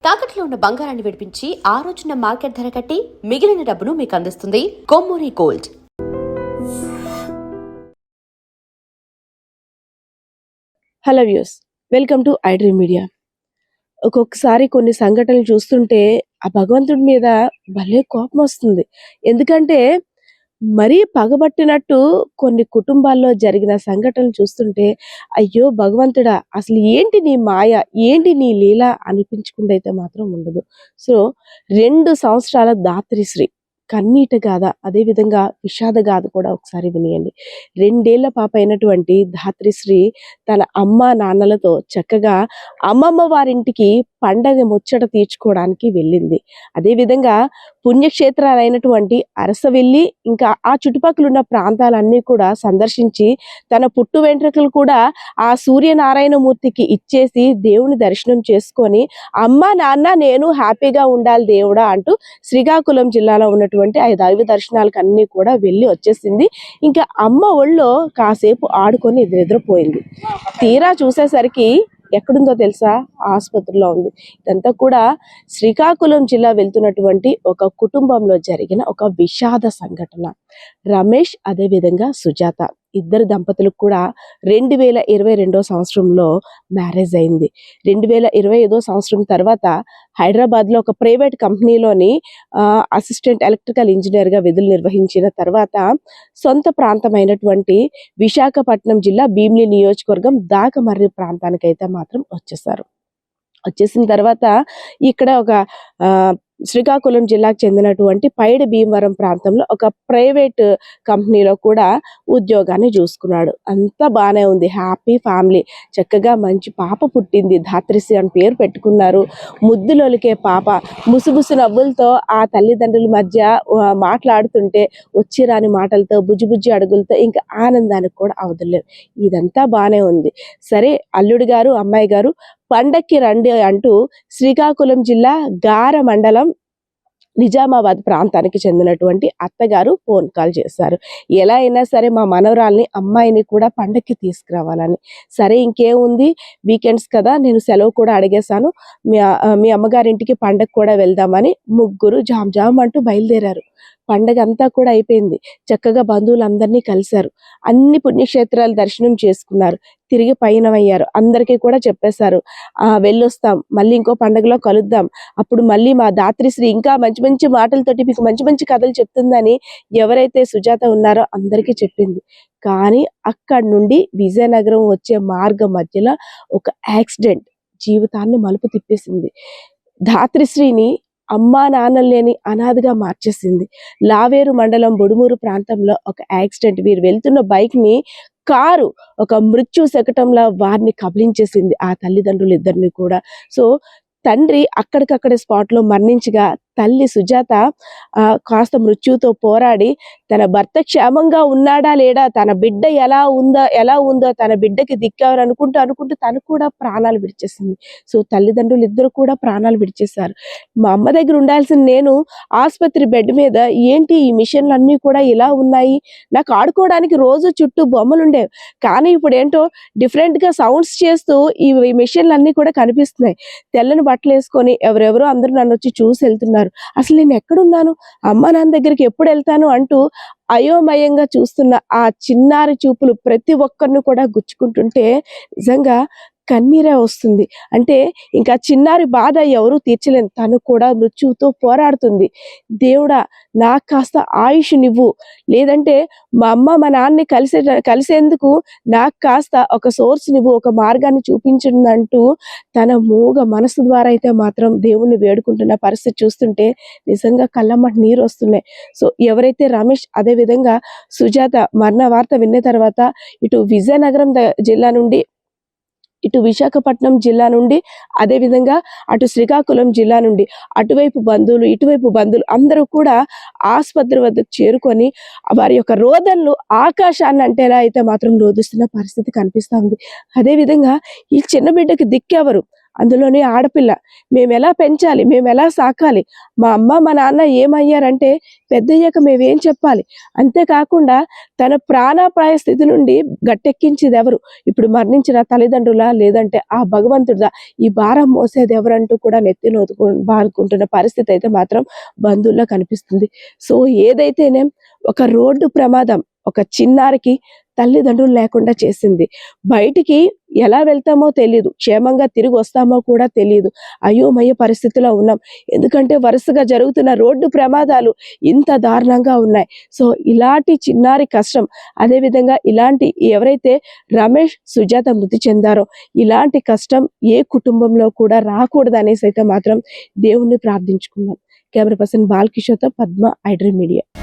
తాకట్లో ఉన్న బంగారాన్ని విడిపించి ఆ రోజున మార్కెట్ ధర కట్టి మిగిలిన డబ్బును మీకు అందిస్తుంది Kommuri gold. Hello views, welcome to I dream media. ఒక్కొక్కసారి కొన్ని సంఘటనలు చూస్తుంటే ఆ భగవంతుడి మీద భలే కోపం వస్తుంది. ఎందుకంటే మరీ పగబట్టినట్టు కొన్ని కుటుంబాల్లో జరిగిన సంఘటనలు చూస్తుంటే అయ్యో భగవంతుడా, అసలు ఏంటి నీ మాయ, ఏంటి నీ లీల అనిపించకుండా అయితే మాత్రం ఉండదు. సో 2 సంవత్సరాల దాత్రిశ్రీ కన్నీట గాథ, అదేవిధంగా విషాద గాథ కూడా ఒకసారి వినియండి. 2 ఏళ్ల పాప అయినటువంటి ధాత్రిశ్రీ తన అమ్మ నాన్నలతో చక్కగా అమ్మమ్మ వారింటికి పండగ ముచ్చట తీర్చుకోవడానికి వెళ్ళింది. అదేవిధంగా పుణ్యక్షేత్రాలైనటువంటి అరసవెల్లి ఇంకా ఆ చుట్టుపక్కల ఉన్న ప్రాంతాలన్నీ కూడా సందర్శించి తన పుట్టు వెంట్రుకలు కూడా ఆ సూర్యనారాయణ మూర్తికి ఇచ్చేసి దేవుని దర్శనం చేసుకొని అమ్మ నాన్న నేను హ్యాపీగా ఉండాలి దేవుడా అంటూ శ్రీకాకుళం జిల్లాలో ఉన్నటువంటి ఆ దైవ దర్శనాలకు అన్ని కూడా వెళ్ళి వచ్చేసింది. ఇంకా అమ్మ ఒళ్ళో కాసేపు ఆడుకొని నిద్రపోయింది. తీరా చూసేసరికి ఎక్కడుందో తెలుసా? ఆసుపత్రిలో ఉంది. ఇదంతా కూడా శ్రీకాకుళం జిల్లా వెళ్తున్నటువంటి ఒక కుటుంబంలో జరిగిన ఒక విషాద సంఘటన. రమేష్ అదేవిధంగా సుజాత ఇద్దరు దంపతులకు కూడా 2022 సంవత్సరంలో మ్యారేజ్ అయింది. 2025 సంవత్సరం తర్వాత హైదరాబాద్లో ఒక ప్రైవేట్ కంపెనీలోని అసిస్టెంట్ ఎలక్ట్రికల్ ఇంజనీర్గా విధులు నిర్వహించిన తర్వాత సొంత ప్రాంతమైనటువంటి విశాఖపట్నం జిల్లా భీమిలి నియోజకవర్గం దాకమర్రి ప్రాంతానికైతే మాత్రం వచ్చేసారు. వచ్చేసిన తర్వాత ఇక్కడ ఒక శ్రీకాకుళం జిల్లాకు చెందినటువంటి పైడి భీమవరం ప్రాంతంలో ఒక ప్రైవేట్ కంపెనీలో కూడా ఉద్యోగాన్ని చూసుకున్నాడు. అంతా బాగానే ఉంది, హ్యాపీ ఫ్యామిలీ. చక్కగా మంచి పాప పుట్టింది, ధాత్రిశ్రీ అని పేరు పెట్టుకున్నారు. ముద్దులొలికే పాప ముసుముసు నవ్వులతో ఆ తల్లిదండ్రుల మధ్య మాట్లాడుతుంటే వచ్చి రాని మాటలతో బుజ్జి అడుగులతో ఇంకా ఆనందానికి కూడా అవధులేవు. ఇదంతా బాగానే ఉంది. సరే అల్లుడు గారు అమ్మాయి గారు పండక్కి రండి అంటూ శ్రీకాకుళం జిల్లా గార మండలం నిజామాబాద్ ప్రాంతానికి చెందినటువంటి అత్తగారు ఫోన్ కాల్ చేశారు. ఎలా అయినా సరే మా మనవరాల్ని అమ్మాయిని కూడా పండక్కి తీసుకురావాలని. సరే ఇంకేముంది, వీకెండ్స్ కదా, నేను సెలవు కూడా అడిగేశాను, మీ అమ్మగారింటికి పండగ కూడా వెళ్దామని ముగ్గురు జామ్ అంటూ బయలుదేరారు. పండగ అంతా కూడా అయిపోయింది. చక్కగా బంధువులందరినీ కలిశారు. అన్ని పుణ్యక్షేత్రాలు దర్శనం చేసుకున్నారు. తిరిగి పయనమయ్యారు. అందరికీ కూడా చెప్పేశారు, వెళ్ళొస్తాం, మళ్ళీ ఇంకో పండుగలో కలుద్దాం, అప్పుడు మళ్ళీ మా ధాత్రిశ్రీ ఇంకా మంచి మంచి మాటలతోటి మీకు మంచి మంచి కథలు చెప్తుందని ఎవరైతే సుజాత ఉన్నారో అందరికీ చెప్పింది. కానీ అక్కడి నుండి విజయనగరం వచ్చే మార్గం మధ్యలో ఒక యాక్సిడెంట్ జీవితాన్ని మలుపు తిప్పేసింది. ధాత్రిశ్రీని అమ్మా నాన్నలు లేని అనాథగా మార్చేసింది. లావేరు మండలం బొడుమూరు ప్రాంతంలో ఒక యాక్సిడెంట్. వీరు వెళ్తున్న బైక్ ని కారు ఒక మృత్యు శకటంలా వారిని కబలించేసింది, ఆ తల్లిదండ్రులు ఇద్దరిని కూడా. సో తండ్రి అక్కడికక్కడే స్పాట్లో మరణించగా తల్లి సుజాత కాస్త మృత్యుతో పోరాడి తన భర్త క్షేమంగా ఉన్నాడా లేడా, తన బిడ్డ ఎలా ఉందో తన బిడ్డకి దిక్కెవరు అనుకుంటూ తను కూడా ప్రాణాలు విడిచేసింది. సో తల్లిదండ్రులు ఇద్దరు కూడా ప్రాణాలు విడిచేశారు. మా అమ్మ దగ్గర ఉండాల్సిన నేను ఆసుపత్రి బెడ్ మీద ఏంటి ఈ మిషన్లు అన్నీ కూడా ఇలా ఉన్నాయి, నాకు ఆడుకోవడానికి రోజు చుట్టూ బొమ్మలు ఉండేవి, కానీ ఇప్పుడు ఏంటో డిఫరెంట్గా సౌండ్స్ చేస్తూ ఈ మిషన్లు అన్నీ కూడా కనిపిస్తున్నాయి. తెల్లని బట్టలు వేసుకొని ఎవరెవరో అందరూ నన్ను వచ్చి చూసి వెళ్తున్నారు. అసలు నేను ఎక్కడున్నాను, అమ్మ నాన్న దగ్గరికి ఎప్పుడు వెళ్తాను అంటూ అయోమయంగా చూస్తున్న ఆ చిన్నారి చూపులు ప్రతి ఒక్కరిని కూడా గుచ్చుకుంటుంటే నిజంగా కన్నీరే వస్తుంది. అంటే ఇంకా చిన్నారి బాధ ఎవరూ తీర్చలేను, తను కూడా మృత్యువుతో పోరాడుతుంది. దేవుడా నాకు కాస్త ఆయుష్ నివ్వు, లేదంటే మా అమ్మ మా నాన్నని కలిసేందుకు నాకు కాస్త ఒక సోర్స్ నివ్వు, ఒక మార్గాన్ని చూపించండి తన మూగ మనసు ద్వారా అయితే మాత్రం దేవుణ్ణి వేడుకుంటున్న పరిస్థితి చూస్తుంటే నిజంగా కళ్ళమ్మట నీరు వస్తున్నాయి. సో ఎవరైతే రమేష్ అదేవిధంగా సుజాత మరణ వార్త విన్న తర్వాత ఇటు విజయనగరం జిల్లా నుండి ఇటు విశాఖపట్నం జిల్లా నుండి అదేవిధంగా అటు శ్రీకాకుళం జిల్లా నుండి అటువైపు బంధువులు ఇటువైపు బంధువులు అందరూ కూడా ఆసుపత్రి వద్దకు చేరుకొని వారి యొక్క రోదనలు ఆకాశాన్ని అంటేలా అయితే మాత్రం రోధిస్తున్న పరిస్థితి కనిపిస్తూ ఉంది. అదేవిధంగా ఈ చిన్న బిడ్డకి దిక్కెవరు, అందులోనే ఆడపిల్ల. మేమెలా పెంచాలి? మేమెలా సాకాలి? మా అమ్మ, మా నాన్న ఏమయ్యారంటే పెద్దయ్యాక మేమేం చెప్పాలి? అంతేకాకుండా తన ప్రాణాపాయ స్థితి నుండి గట్టెక్కించేదెవరు? ఇప్పుడు మరణించిన తల్లిదండ్రులా? లేదంటే ఆ భగవంతుడిదా? ఈ భారం మోసేది ఎవరంటూ కూడా నెత్తిన బాదుకుంటున్న పరిస్థితి అయితే మాత్రం బంధువుల్లో కనిపిస్తుంది. సో ఏదైతేనేం ఒక రోడ్డు ప్రమాదం ఒక చిన్నారికి తల్లిదండ్రులు లేకుండా చేసింది. బయటికి ఎలా వెళ్తామో తెలీదు, క్షేమంగా తిరిగి వస్తామో కూడా తెలీదు. అయోమయ పరిస్థితిలో ఉన్నాం. ఎందుకంటే వరుసగా జరుగుతున్న రోడ్డు ప్రమాదాలు ఇంత దారుణంగా ఉన్నాయి. సో ఇలాంటి చిన్నారి కష్టం, అదేవిధంగా ఇలాంటి ఎవరైతే రమేష్, సుజాత మృతి చెందారో ఇలాంటి కష్టం ఏ కుటుంబంలో కూడా రాకూడదు అనేసి అయితే మాత్రం దేవుణ్ణి ప్రార్థించుకుందాం. కెమెరా పర్సన్ బాలకిషోర్తో పద్మ, ఐ డ్రీమ్ మీడియా.